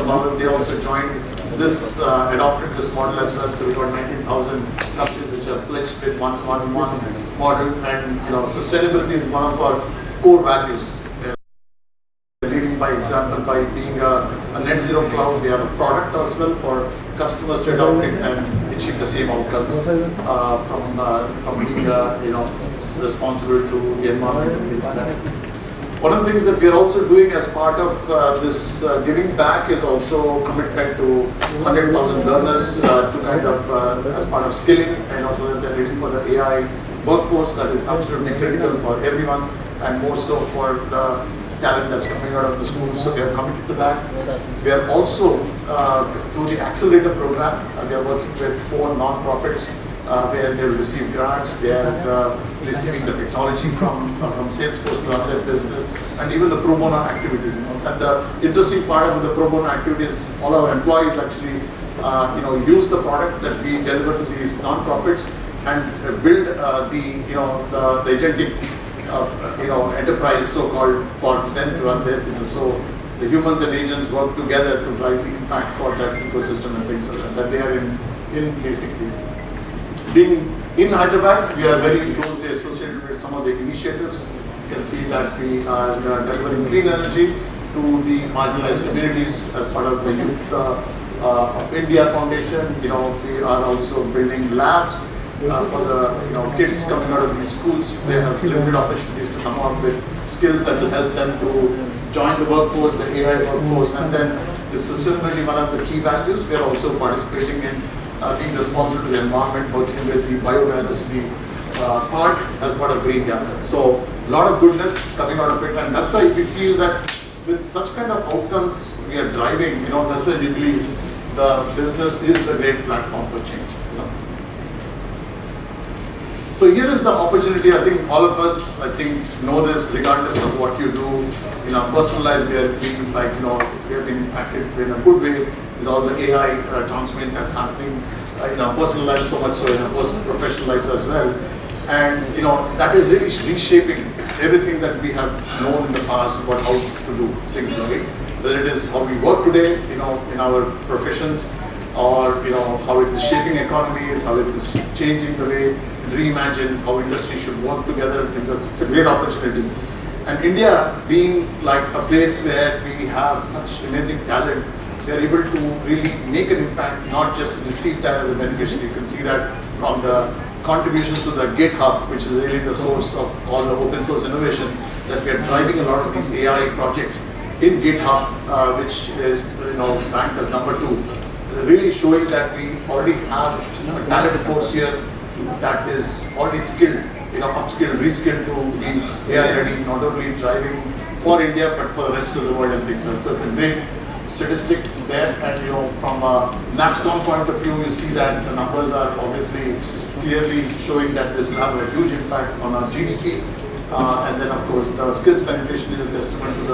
father, they also joined this, adopted this model as well. So we got 19,000 companies which are pledged with one model, and sustainability is one of our core values. Leading by example by being a net zero cloud. We have a product as well for customers to adopt it and achieve the same outcomes from being responsible to the environment and things like that. One of the things that we are also doing as part of this giving back is also commitment to 100,000 learners to kind of as part of skilling, and so that they're ready for the AI workforce that is absolutely critical for everyone, and more so for the talent that's coming out of the school. So we are committed to that. We are also through the accelerator program, we are working with 4 non-profits where they will receive grants. They are receiving the technology from Salesforce to run their business, and even the pro bono activities. And the interesting part of the pro bono activities, all our employees actually use the product that we deliver to these non-profits and build the agentic enterprise, so-called, for them to run their business. So the humans and agents work together to drive the impact for that ecosystem and things like that they are in basically. Being in Hyderabad, we are very closely associated with some of the initiatives. You can see that we are delivering clean energy to the marginalized communities as part of the Youth of India Foundation. We are also building labs for the kids coming out of these schools. They have limited opportunities to come out with skills that will help them to join the workforce, the AI workforce, and then the sustainability, one of the key values. We are also participating in being responsible to the environment, working with the biodiversity part as part of Green Gather. So a lot of goodness coming out of it, and that's why we feel that with such kind of outcomes we are driving, that's why we believe the business is the great platform for change. So here is the opportunity. I think all of us, know this, regardless of what you do in our personal life. We are being we have been impacted in a good way with all the AI transformation that's happening in our personal lives, so much so in our personal professional lives as well. And that is really reshaping everything that we have known in the past about how to do things, right? Whether it is how we work today, in our professions, or how it is shaping economies, how it is changing the way, reimagine how industry should work together. I think it's a great opportunity. And India being like a place where we have such amazing talent, we are able to really make an impact, not just receive that as a beneficiary. You can see that from the contributions to the GitHub, which is really the source of all the open source innovation, that we are driving a lot of these AI projects in GitHub, which is ranked as number 2. Really showing that we already have a talented force here that is already skilled, upskilled, reskilled to be AI ready, not only driving for India but for the rest of the world and things like that. So it's a great statistic there, and from a NASSCOM point of view, you see that the numbers are obviously clearly showing that this will have a huge impact on our GDP, and then of course the skills penetration is a testament to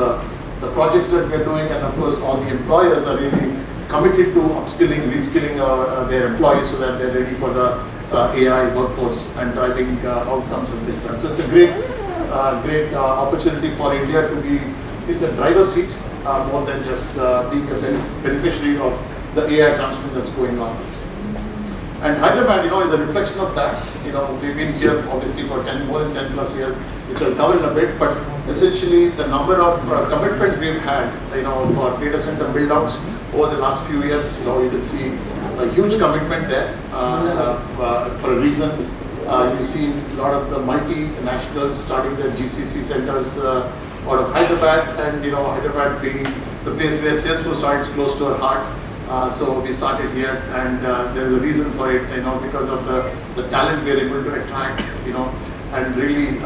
the projects that we are doing, and of course all the employers are really committed to upskilling, reskilling their employees so that they're ready for the AI workforce and driving outcomes and things like that. So it's a great opportunity for India to be in the driver's seat more than just being a beneficiary of the AI transformation that's going on. And Hyderabad, is a reflection of that. We've been here obviously for more than 10 plus years, which I'll cover in a bit, but essentially the number of commitments we've had, for data center build-outs over the last few years, you can see a huge commitment there for a reason. You've seen a lot of the multinationals starting their GCC centers out of Hyderabad, and Hyderabad being the place where Salesforce started, close to our heart. So we started here, and there is a reason for it, because of the talent we are able to attract, and really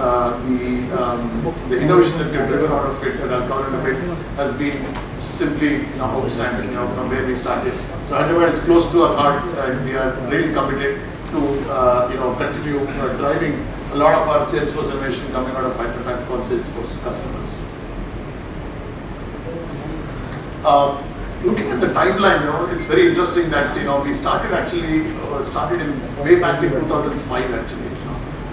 the innovation that we have driven out of it, that I'll cover in a bit, has been simply outstanding, from where we started. So Hyderabad is close to our heart, and we are really committed to continue driving a lot of our Salesforce innovation coming out of Hyderabad for Salesforce customers. Looking at the timeline, it's very interesting that we started in way back in 2005 actually.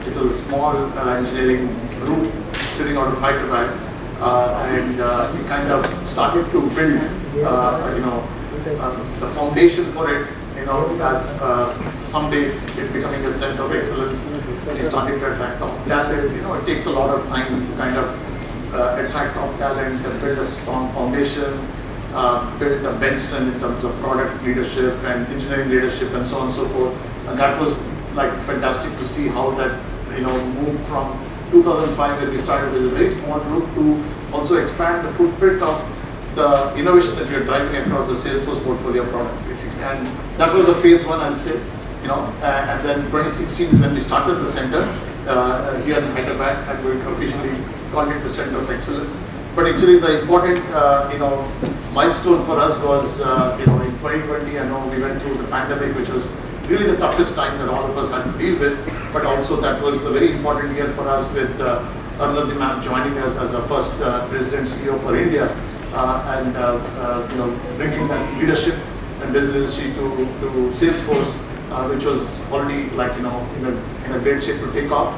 It was a small engineering group sitting out of Hyderabad, and we kind of started to build the foundation for it, as someday it becoming a center of excellence. We started to attract top talent. It takes a lot of time to kind of attract top talent and build a strong foundation, build a bench strength in terms of product leadership and engineering leadership and so on and so forth. And that was like fantastic to see how that moved from 2005, when we started with a very small group, to also expand the footprint of the innovation that we are driving across the Salesforce portfolio of products, basically. And that was a phase one, I'll say. And then 2016 is when we started the center here in Hyderabad, and we officially called it the Center of Excellence. But actually, the important milestone for us was in 2020. I know we went through the pandemic, which was really the toughest time that all of us had to deal with. But also that was a very important year for us, with Arundhati ma'am joining us as our first President CEO for India, and bringing that leadership and resiliency to Salesforce, which was already in a great shape to take off.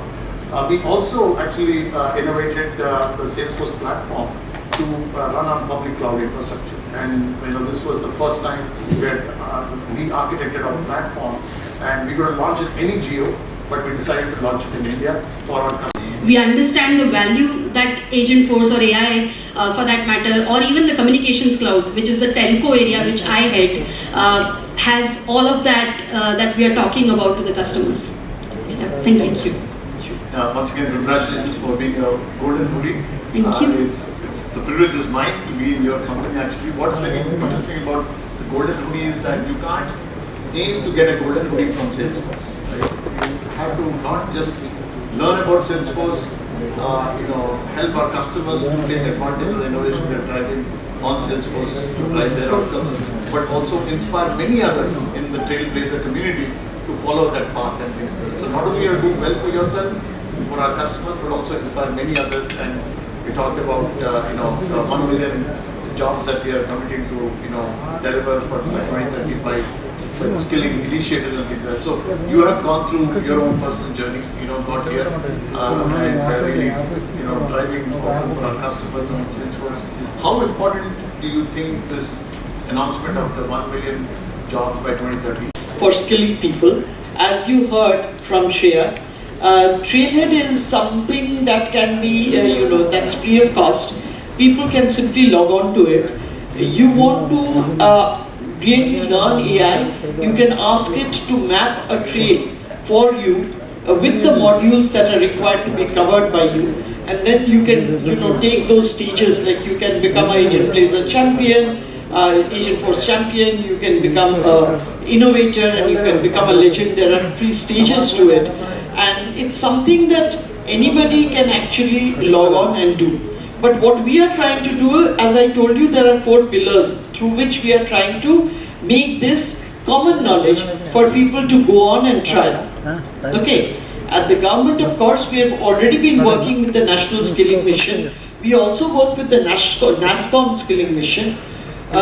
We also actually innovated the Salesforce platform to run on public cloud infrastructure, and this was the first time we had re-architected our platform, and we could have launched in any geo, but we decided to launch it in India for our customers. We understand the value that Agentforce or AI, for that matter, or even the communications cloud, which is the telco area which I head, has all of that that we are talking about to the customers. Yeah, thank you. Once again, congratulations for being a golden hoodie. Thank you. It's the privilege is mine to be in your company. Actually, what's very interesting about the golden hoodie is that you can't aim to get a golden hoodie from Salesforce. Right? You have to not just learn about Salesforce, help our customers to take advantage of the innovation we're driving on Salesforce to drive their outcomes, but also inspire many others in the Trailblazer community to follow that path and things like that. So not only are you doing well for yourself, for our customers, but also inspire many others. And we talked about the 1 million jobs that we are committing to deliver for 2030 by the skilling initiatives and things like that. So you have gone through your own personal journey, got here and really driving outcome for our customers on Salesforce. How important do you think this announcement of the 1 million jobs by 2030? For skilling people, as you heard from Shreya, Trailhead is something that can be, that's free of cost. People can simply log on to it. You want to really learn AI, you can ask it to map a trail for you with the modules that are required to be covered by you. And then you can, take those stages, like you can become an Agentblazer champion, Agentforce champion, you can become an innovator, and you can become a legend. There are 3 stages to it. And it's something that anybody can actually log on and do. But what we are trying to do, as I told you, there are 4 pillars through which we are trying to make this common knowledge for people to go on and try. Okay. At the government, of course, we have already been working with the National Skilling Mission. We also work with the NASSCOM Skilling Mission.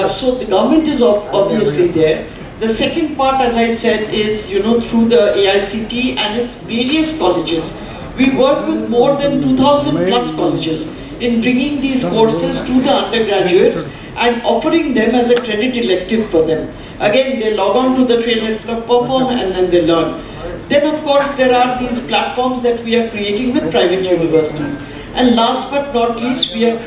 So the government is obviously there. The second part, as I said, is through the AICT and its various colleges. We work with more than 2,000 plus colleges in bringing these courses to the undergraduates and offering them as a credit elective for them. Again, they log on to the Trailhead platform and then they learn. Then, of course, there are these platforms that we are creating with private universities. And last but not least, we are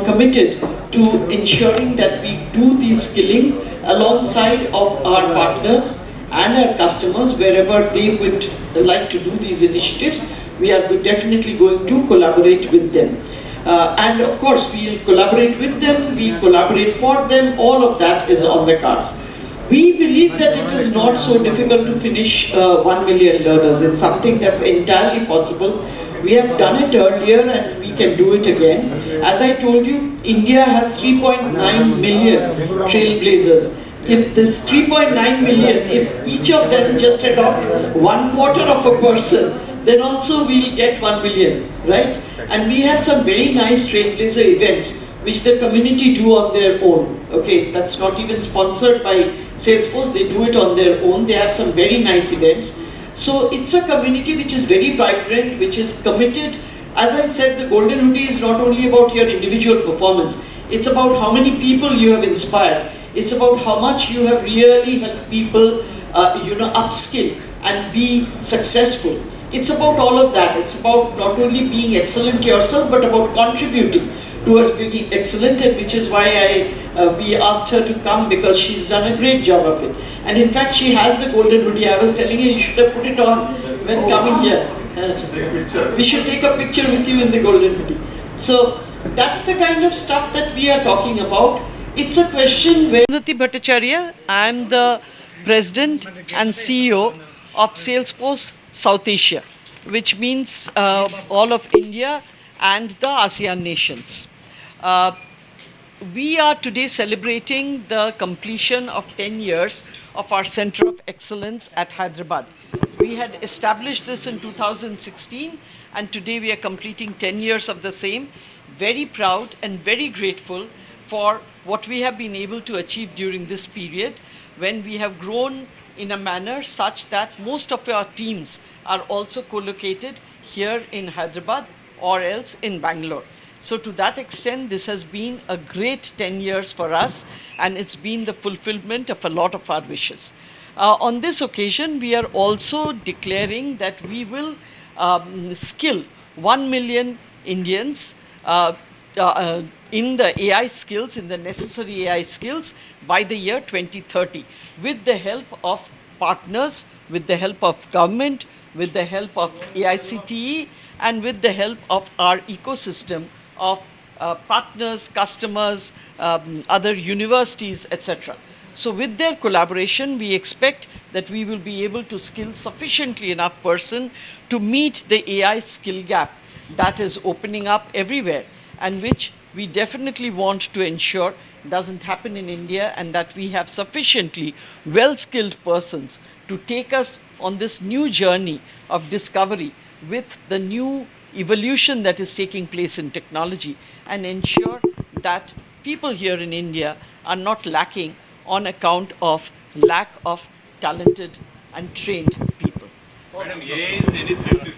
committed to ensuring that we do the skilling alongside of our partners and our customers wherever they would like to do these initiatives. We are definitely going to collaborate with them. And of course, we'll collaborate with them, we collaborate for them, all of that is on the cards. We believe that it is not so difficult to finish 1 million learners. It's something that's entirely possible. We have done it earlier and we can do it again. As I told you, India has 3.9 million trailblazers. If this 3.9 million, if each of them just adopt 1/4 of a person, then also we'll get 1 million, right? And we have some very nice trailblazer events which the community do on their own. Okay, that's not even sponsored by Salesforce, they do it on their own. They have some very nice events. So it's a community which is very vibrant, which is committed. As I said, the Golden Hoodie is not only about your individual performance, It's about how many people you have inspired. It's about how much you have really helped people, upskill and be successful. It's about all of that. It's about not only being excellent yourself, but about contributing towards being excellent, and which is why we asked her to come, because she's done a great job of it. And in fact, she has the golden hoodie. I was telling you, you should have put it on when coming here. We should take a picture with you in the golden hoodie. So that's the kind of stuff that we are talking about. It's a question where Bhattacharya, I'm the president and CEO of Salesforce South Asia, which means all of India and the ASEAN nations. We are today celebrating the completion of 10 years of our Center of Excellence at Hyderabad. We had established this in 2016, and today we are completing 10 years of the same. Very proud and very grateful for what we have been able to achieve during this period, when we have grown in a manner such that most of our teams are also co-located here in Hyderabad or else in Bangalore. So to that extent, this has been a great 10 years for us, and it's been the fulfillment of a lot of our wishes. On this occasion, we are also declaring that we will skill 1 million Indians in the AI skills, in the necessary AI skills by the year 2030, with the help of partners, with the help of government, with the help of AICTE, and with the help of our ecosystem of partners, customers, other universities, etc. So with their collaboration, we expect that we will be able to skill sufficiently enough person to meet the AI skill gap that is opening up everywhere, and which we definitely want to ensure doesn't happen in India, and that we have sufficiently well-skilled persons to take us on this new journey of discovery with the new evolution that is taking place in technology, and ensure that people here in India are not lacking on account of lack of talented and trained people. Madam, AI is any threat to